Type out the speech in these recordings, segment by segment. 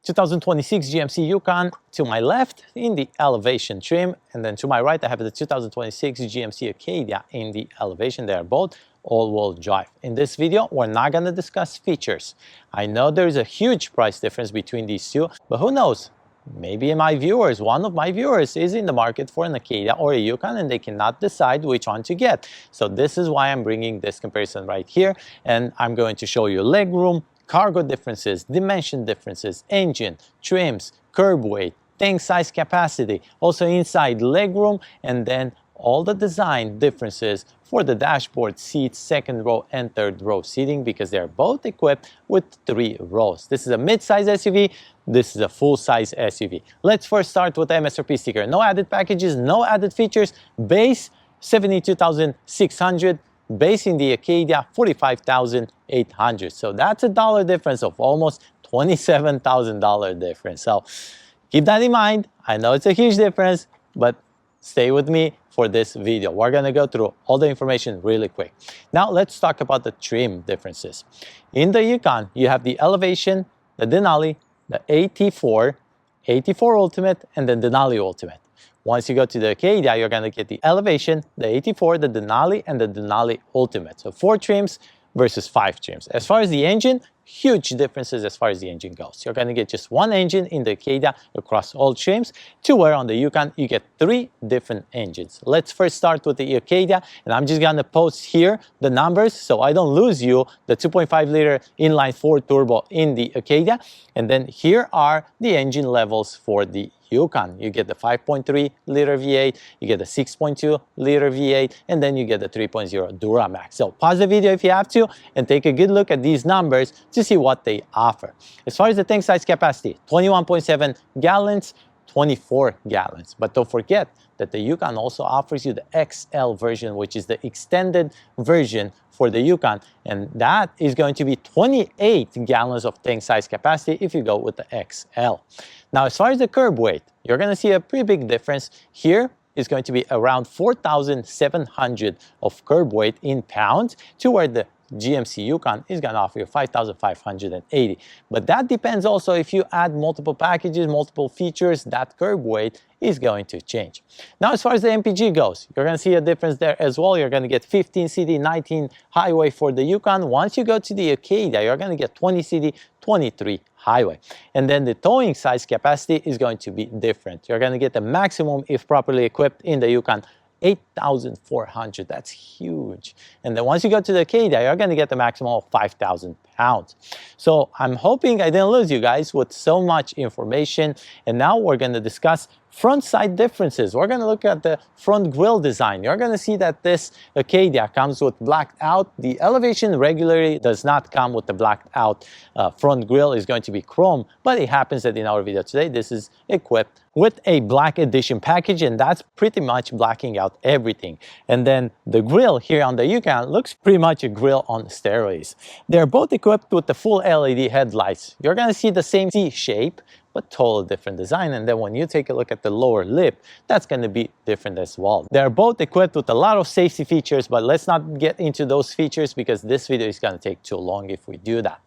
2026 GMC Yukon to my left in the elevation trim, and then to my right I have the 2026 GMC Acadia in the elevation. They are both all-wheel drive. In this video, we're not going to discuss features. I know there is a huge price difference between these two, but who knows? Maybe one of my viewers is in the market for an Acadia or a Yukon and they cannot decide which one to get. So this is why I'm bringing this comparison right here, and I'm going to show you legroom, cargo differences, dimension differences, engine, trims, curb weight, tank size capacity, also inside legroom, and then all the design differences for the dashboard seats, second row and third row seating, because they're both equipped with 3 rows. This is a mid-size SUV, this is a full-size SUV. Let's first start with the MSRP sticker. No added packages, no added features. Base $72,600. Base in the Acadia $45,800. So that's a dollar difference of almost $27,000 difference. So keep that in mind. I know it's a huge difference, but stay with me for this video. We're going to go through all the information really quick. Now let's talk about the trim differences. In the Yukon, you have the Elevation, the Denali, the AT4, AT4 Ultimate, and then Denali Ultimate. Once you go to the Acadia, you're going to get the Elevation, the AT4, the Denali, and the Denali Ultimate. So 4 trims versus 5 trims. As far as the engine, huge differences as far as the engine goes. You're going to get just one engine in the Acadia across all trims, to where on the Yukon you get 3 different engines. Let's first start with the Acadia, and I'm just going to post here the numbers so I don't lose you. The 2.5 liter inline 4 turbo in the Acadia, and then here are the engine levels for the Yukon. You get the 5.3 liter V8, you get the 6.2 liter V8, and then you get the 3.0 Duramax. So pause the video if you have to and take a good look at these numbers to see what they offer. As far as the tank size capacity, 21.7 gallons, 24 gallons. But don't forget that the Yukon also offers you the XL version, which is the extended version for the Yukon, and that is going to be 28 gallons of tank size capacity if you go with the XL. Now, as far as the curb weight, you're going to see a pretty big difference. Here is going to be around 4,700 of curb weight in pounds, to where the GMC Yukon is going to offer you 5,580. But that depends also if you add multiple packages, multiple features, that curb weight is going to change. Now, as far as the MPG goes, you're going to see a difference there as well. You're going to get 15 city, 19 highway for the Yukon. Once you go to the Acadia, you're going to get 20 city, 23 highway. And then the towing size capacity is going to be different. You're going to get the maximum, if properly equipped in the Yukon, 8,400. That's huge. And then once you go to the Acadia, you're going to get the maximum of 5,000 pounds. So I'm hoping I didn't lose you guys with so much information. And now we're going to discuss front side differences. We're going to look at the front grille design. You're going to see that this Acadia comes with blacked out. The Elevation regularly does not come with the blacked out front grille. Is going to be chrome, but it happens that in our video today, this is equipped with a black edition package, and that's pretty much blacking out everything. And then the grille here on the Yukon looks pretty much a grille on steroids. They're both equipped with the full LED headlights. You're going to see the same C shape, but totally different design. And then when you take a look at the lower lip, that's going to be different as well. They're both equipped with a lot of safety features, but let's not get into those features because this video is going to take too long if we do that.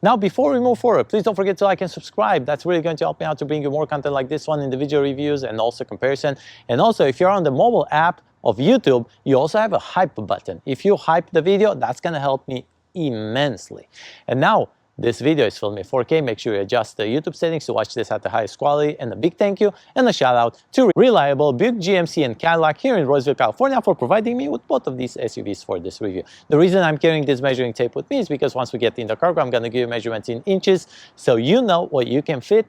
Now, before we move forward, please don't forget to like and subscribe. That's really going to help me out to bring you more content like this one, individual reviews and also comparison. And also, if you're on the mobile app of YouTube, you also have a hype button. If you hype the video, that's going to help me immensely. And now, this video is filmed in 4K. Make sure you adjust the YouTube settings to watch this at the highest quality. And a big thank you and a shout out to Reliable Buick, GMC, and Cadillac here in Roseville, California for providing me with both of these SUVs for this review. The reason I'm carrying this measuring tape with me is because once we get in the cargo, I'm going to give you measurements in inches so you know what you can fit,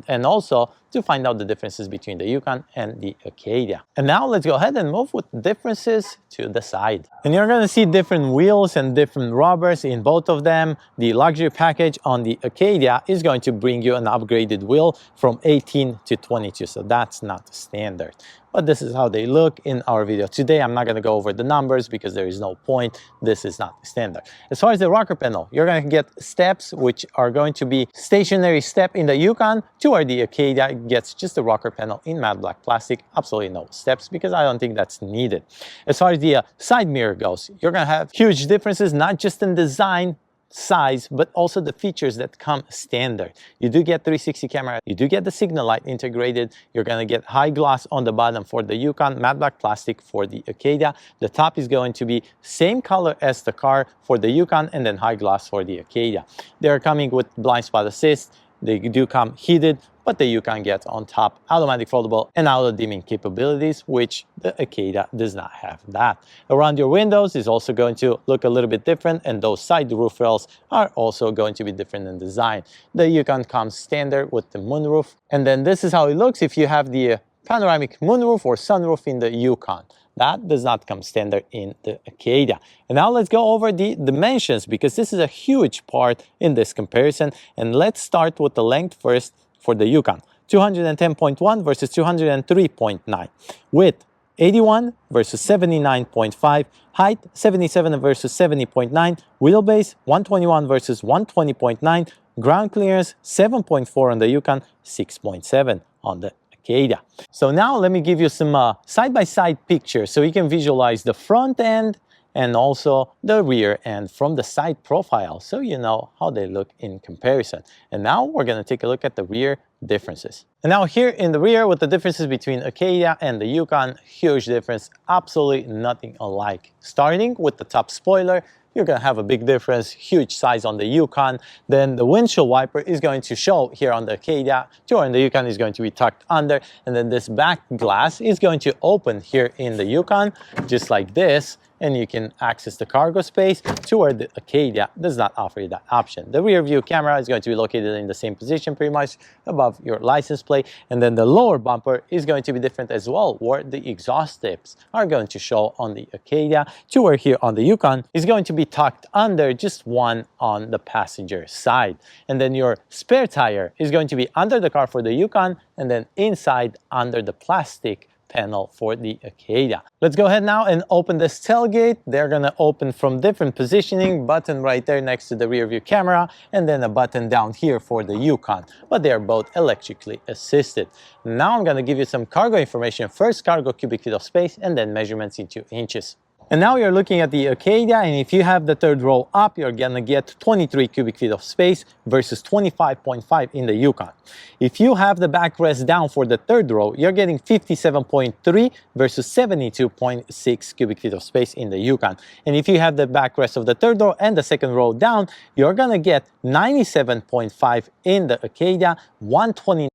and also to find out the differences between the Yukon and the Acadia. And now let's go ahead and move with differences to the side. And you're going to see different wheels and different rubbers in both of them. The luxury package on the Acadia is going to bring you an upgraded wheel from 18 to 22, so that's not standard. But this is how they look in our video today. I'm not going to go over the numbers because there is no point. This is not standard. As far as the rocker panel, you're going to get steps, which are going to be stationary step in the Yukon, to where the Acadia gets just the rocker panel in matte black plastic. Absolutely no steps because I don't think that's needed. As far as the side mirror goes, you're going to have huge differences, not just in design, size, but also the features that come standard. You do get 360 camera, you do get the signal light integrated, you're gonna get high gloss on the bottom for the Yukon, matte black plastic for the Acadia. The top is going to be same color as the car for the Yukon, and then high gloss for the Acadia. They're coming with blind spot assist. They do come heated, but the Yukon gets on top automatic foldable and auto dimming capabilities, which the Acadia does not have that. Around your windows is also going to look a little bit different, and those side roof rails are also going to be different in design. The Yukon comes standard with the moonroof, and then this is how it looks if you have the panoramic moonroof or sunroof in the Yukon. That does not come standard in the Acadia. And now let's go over the dimensions, because this is a huge part in this comparison. And let's start with the length first for the Yukon. 210.1 versus 203.9. Width 81 versus 79.5. Height 77 versus 70.9. Wheelbase 121 versus 120.9. Ground clearance 7.4 on the Yukon, 6.7 on the Acadia. So now let me give you some side-by-side pictures so you can visualize the front end and also the rear end from the side profile, so you know how they look in comparison. And now we're going to take a look at the rear differences. And now here in the rear, with the differences between Acadia and the Yukon, huge difference, absolutely nothing alike. Starting with the top spoiler, you're going to have a big difference, huge size on the Yukon. Then the windshield wiper is going to show here on the Acadia, or in the Yukon is going to be tucked under. And then this back glass is going to open here in the Yukon, just like this. And you can access the cargo space, to where the Acadia does not offer you that option. The rear view camera is going to be located in the same position, pretty much above your license plate. And then the lower bumper is going to be different as well, where the exhaust tips are going to show on the Acadia, to where here on the Yukon is going to be tucked under, just one on the passenger side. And then your spare tire is going to be under the car for the Yukon, and then inside under the plastic panel for the Acadia. Let's go ahead now and open this tailgate. They're gonna open from different positioning, button right there next to the rear view camera, and then a button down here for the Yukon, but they are both electrically assisted. Now I'm gonna give you some cargo information. First, cargo cubic feet of space, and then measurements into inches. And now you're looking at the Acadia, and if you have the third row up, you're gonna get 23 cubic feet of space versus 25.5 in the Yukon. If you have the backrest down for the third row, you're getting 57.3 versus 72.6 cubic feet of space in the Yukon. And if you have the backrest of the third row and the second row down, you're gonna get 97.5 in the Acadia, 120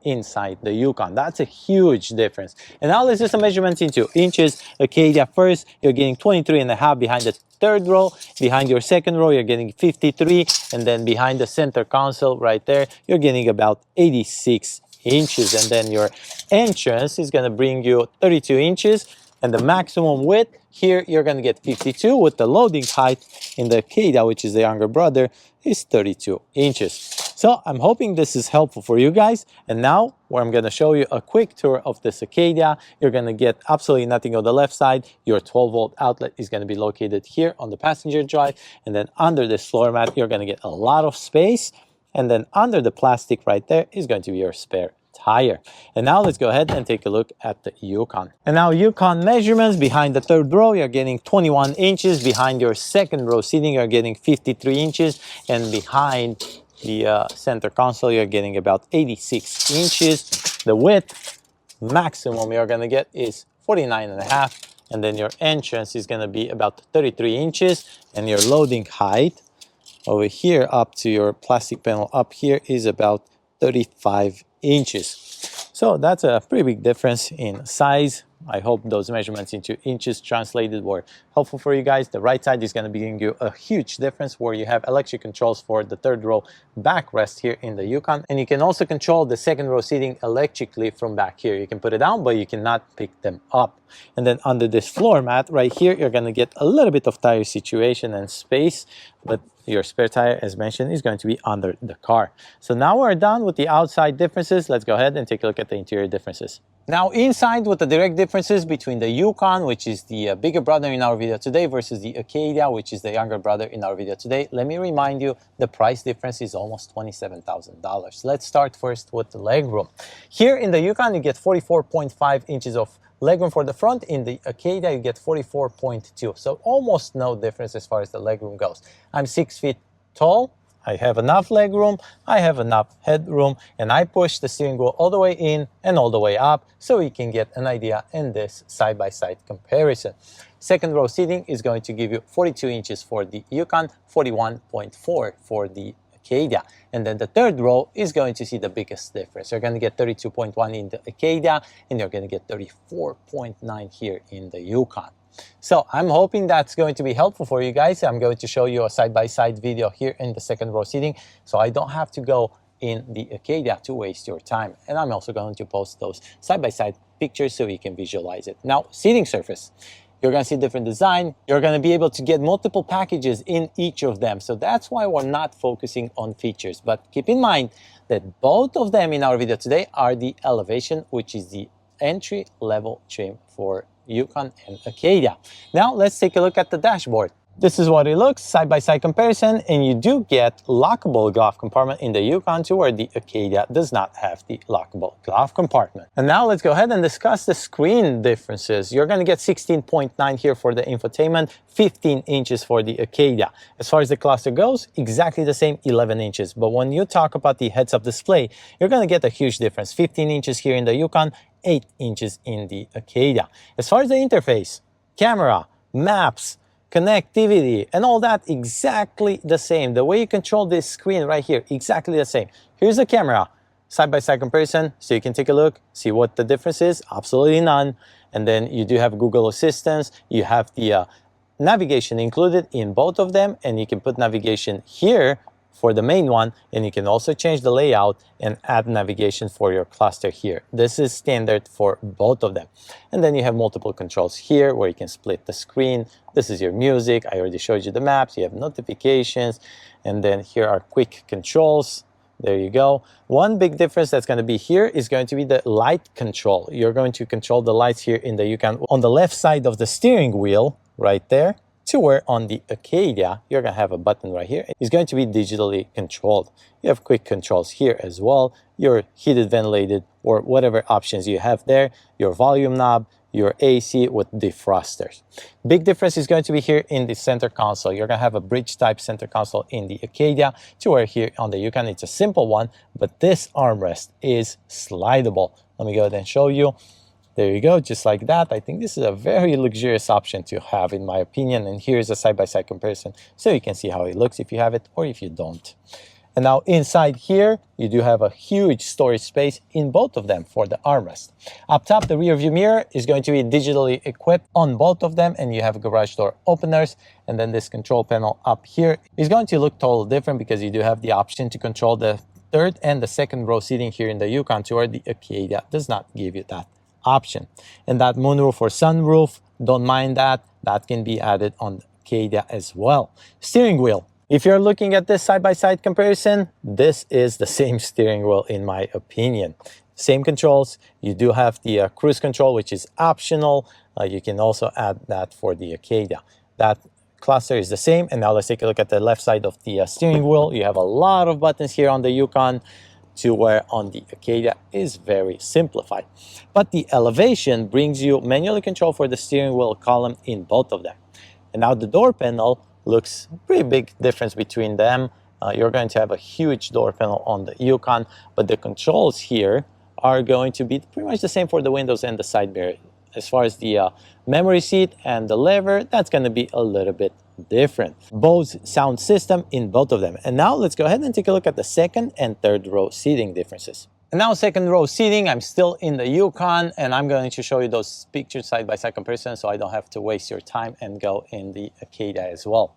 inside the Yukon. That's a huge difference. And now let's do some measurements into inches. Acadia first, you're getting 23.5 behind the third row. Behind your second row, you're getting 53. And then behind the center console right there, you're getting about 86 inches. And then your entrance is going to bring you 32 inches. And the maximum width here, you're going to get 52, with the loading height in the Acadia, which is the younger brother, is 32 inches. So I'm hoping this is helpful for you guys. And now, where I'm going to show you a quick tour of this Acadia, you're going to get absolutely nothing on the left side. Your 12-volt outlet is going to be located here on the passenger drive. And then under this floor mat, you're going to get a lot of space. And then under the plastic right there is going to be your spare tire. And now let's go ahead and take a look at the Yukon. And now Yukon measurements: behind the third row, you're getting 21 inches. Behind your second row seating, you're getting 53 inches. And behind the center console, you're getting about 86 inches. The width maximum you're going to get is 49.5. And then your entrance is going to be about 33 inches. And your loading height over here up to your plastic panel up here is about 35 inches. So that's a pretty big difference in size. I hope those measurements into inches translated were helpful for you guys. The right side is going to be giving you a huge difference, where you have electric controls for the third row backrest here in the Yukon. And you can also control the second row seating electrically from back here. You can put it down, but you cannot pick them up. And then under this floor mat right here, you're going to get a little bit of tire situation and space, but your spare tire, as mentioned, is going to be under the car. So now we're done with the outside differences. Let's go ahead and take a look at the interior differences. Now inside, with the direct differences between the Yukon, which is the bigger brother in our video today, versus the Acadia, which is the younger brother in our video today, let me remind you, the price difference is almost $27,000. Let's start first with the legroom. Here in the Yukon, you get 44.5 inches of Legroom for the front, in the Acadia you get 44.2, so almost no difference as far as the legroom goes. I'm 6 feet tall, I have enough legroom, I have enough headroom, and I push the steering wheel all the way in and all the way up so you can get an idea in this side-by-side comparison. Second row seating is going to give you 42 inches for the Yukon, 41.4 for the Acadia. And then the third row is going to see the biggest difference. You're going to get 32.1 in the Acadia, and you're going to get 34.9 here in the Yukon. So I'm hoping that's going to be helpful for you guys. I'm going to show you a side-by-side video here in the second row seating, so I don't have to go in the Acadia to waste your time. And I'm also going to post those side-by-side pictures so you can visualize it. Now, seating surface. You're going to see different design. You're going to be able to get multiple packages in each of them. So that's why we're not focusing on features. But keep in mind that both of them in our video today are the Elevation, which is the entry-level trim for Yukon and Acadia. Now let's take a look at the dashboard. This is what it looks, side-by-side comparison, and you do get lockable glove compartment in the Yukon to where the Acadia does not have the lockable glove compartment. And now let's go ahead and discuss the screen differences. You're going to get 16.9 here for the infotainment, 15 inches for the Acadia. As far as the cluster goes, exactly the same, 11 inches. But when you talk about the heads-up display, you're going to get a huge difference, 15 inches here in the Yukon, 8 inches in the Acadia. As far as the interface, camera, maps, connectivity, and all that, exactly the same. The way you control this screen right here, exactly the same. Here's the camera, side-by-side comparison, so you can take a look, see what the difference is, absolutely none. And then you do have Google Assistant, you have the navigation included in both of them, and you can put navigation here for the main one, and you can also change the layout and add navigation for your cluster here. This is standard for both of them. And then you have multiple controls here where you can split the screen. This is your music. I already showed you the maps. You have notifications, and then here are quick controls. There you go. One big difference that's going to be here is going to be the light control. You're going to control the lights here in the Yukon on the left side of the steering wheel right there, to where on the Acadia, you're going to have a button right here. It's going to be digitally controlled. You have quick controls here as well, your heated, ventilated, or whatever options you have there, your volume knob, your AC with defrosters. Big difference is going to be here in the center console. You're going to have a bridge type center console in the Acadia, to where here on the Yukon, it's a simple one, but this armrest is slidable. Let me go ahead and show you. There you go, just like that. I think this is a very luxurious option to have, in my opinion. And here's a side-by-side comparison, so you can see how it looks if you have it or if you don't. And now inside here, you do have a huge storage space in both of them for the armrest. Up top, the rear view mirror is going to be digitally equipped on both of them, and you have garage door openers. And then this control panel up here is going to look totally different because you do have the option to control the third and the second row seating here in the Yukon, to where the Acadia does not give you that option. And that moonroof or sunroof, don't mind that. That can be added on the Acadia as well. Steering wheel. If you're looking at this side-by-side comparison, this is the same steering wheel in my opinion. Same controls. You do have the cruise control, which is optional. You can also add that for the Acadia. That cluster is the same. And now let's take a look at the left side of the steering wheel. You have a lot of buttons here on the Yukon, to where on the Acadia is very simplified. But the Elevation brings you manually control for the steering wheel column in both of them. And now the door panel looks pretty big difference between them. You're going to have a huge door panel on the Yukon, but the controls here are going to be pretty much the same for the windows and the side mirror. As far as the memory seat and the lever, that's going to be a little bit different. Bose sound system in both of them. And now let's go ahead and take a look at the second and third row seating differences. And now second row seating, I'm still in the Yukon, and I'm going to show you those pictures side-by-side comparison so I don't have to waste your time and go in the Acadia as well.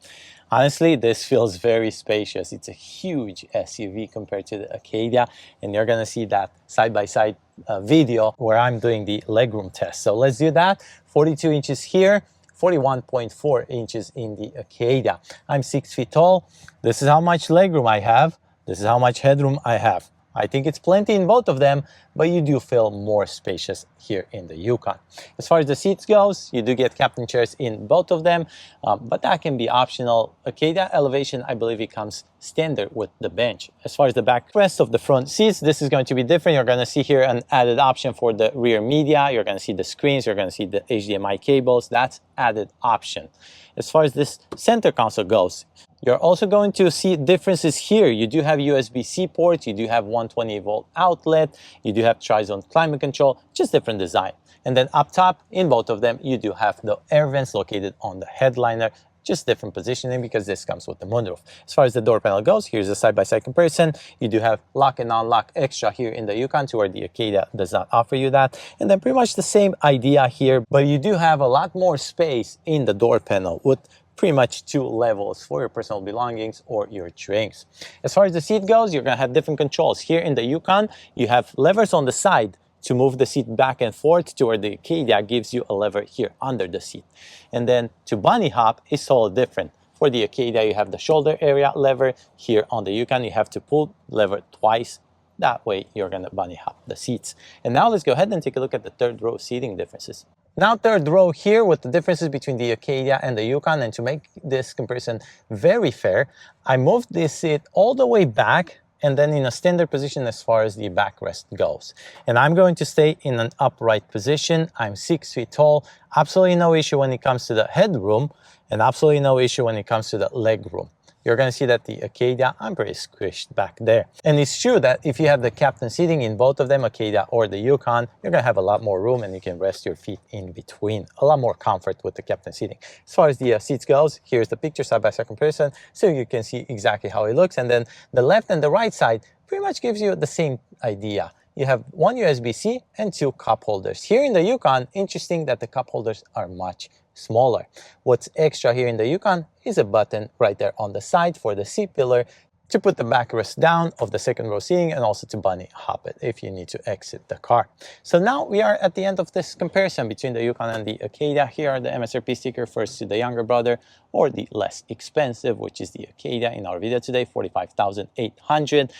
Honestly, this feels very spacious. It's a huge SUV compared to the Acadia, and you're going to see that side-by-side video where I'm doing the legroom test. So let's do that. 42 inches here, 41.4 inches in the Acadia. I'm 6 feet tall. This is how much legroom I have. This is how much headroom I have. I think it's plenty in both of them, but you do feel more spacious here in the Yukon. As far as the seats goes, you do get captain chairs in both of them, but that can be optional. Acadia Elevation, I believe it comes standard with the bench. As far as the backrest of the front seats, this is going to be different. You're going to see here an added option for the rear media. You're going to see the screens. You're going to see the HDMI cables. That's added option. As far as this center console goes, you're also going to see differences here. You do have USB-C ports, you do have 120-volt outlet, you do have tri-zone climate control, just different design. And then up top, in both of them, you do have the air vents located on the headliner, just different positioning because this comes with the moonroof. As far as the door panel goes, here's a side-by-side comparison. You do have lock and unlock extra here in the Yukon, to where the Acadia does not offer you that. And then pretty much the same idea here, but you do have a lot more space in the door panel with pretty much 2 levels for your personal belongings or your drinks. As far as the seat goes, you're going to have different controls. Here in the Yukon, you have levers on the side to move the seat back and forth, to where the Acadia gives you a lever here under the seat. And then to bunny hop is all different. For the Acadia, you have the shoulder area lever. Here on the Yukon, you have to pull lever twice. That way, you're going to bunny hop the seats. And now let's go ahead and take a look at the third row seating differences. Now third row here with the differences between the Acadia and the Yukon, and to make this comparison very fair, I moved this seat all the way back and then in a standard position as far as the backrest goes. And I'm going to stay in an upright position. I'm 6 feet tall, absolutely no issue when it comes to the headroom, and absolutely no issue when it comes to the legroom. You're going to see that the Acadia, I'm pretty squished back there. And it's true that if you have the captain seating in both of them, Acadia or the Yukon, you're going to have a lot more room and you can rest your feet in between. A lot more comfort with the captain seating. As far as the seats goes, here's the picture side-by-side comparison, so you can see exactly how it looks. And then the left and the right side pretty much gives you the same idea. You have 1 USB-C and 2 cup holders. Here in the Yukon, interesting that the cup holders are much smaller. What's extra here in the Yukon is a button right there on the side for the seat pillar to put the backrest down of the second row seating, and also to bunny hop it if you need to exit the car. So now we are at the end of this comparison between the Yukon and the Acadia. Here are the MSRP sticker, first to the younger brother, or the less expensive, which is the Acadia in our video today, $45,800.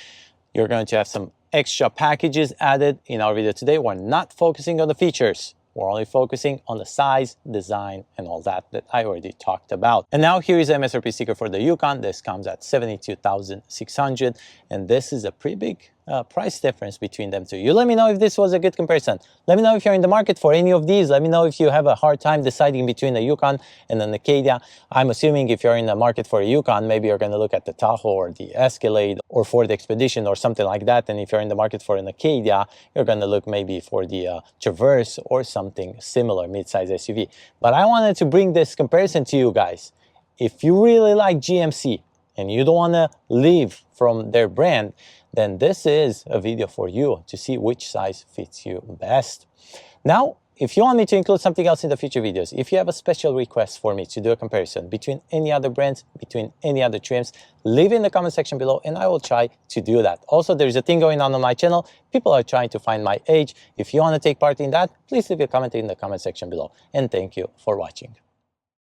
You're going to have some extra packages added in our video today. We're not focusing on the features. We're only focusing on the size, design, and all that I already talked about. And now here is the MSRP sticker for the Yukon. This comes at $72,600, and this is a pretty big price difference between them two. You let me know if this was a good comparison. Let me know if you're in the market for any of these. Let me know if you have a hard time deciding between a Yukon and an Acadia. I'm assuming if you're in the market for a Yukon, maybe you're going to look at the Tahoe or the Escalade or Ford Expedition or something like that. And if you're in the market for an Acadia, you're going to look maybe for the Traverse or something similar, midsize SUV. But I wanted to bring this comparison to you guys. If you really like GMC and you don't want to leave from their brand, then this is a video for you to see which size fits you best. Now, if you want me to include something else in the future videos, if you have a special request for me to do a comparison between any other brands, between any other trims, leave it in the comment section below and I will try to do that. Also, there's a thing going on my channel. People are trying to find my age. If you want to take part in that, please leave a comment in the comment section below. And thank you for watching.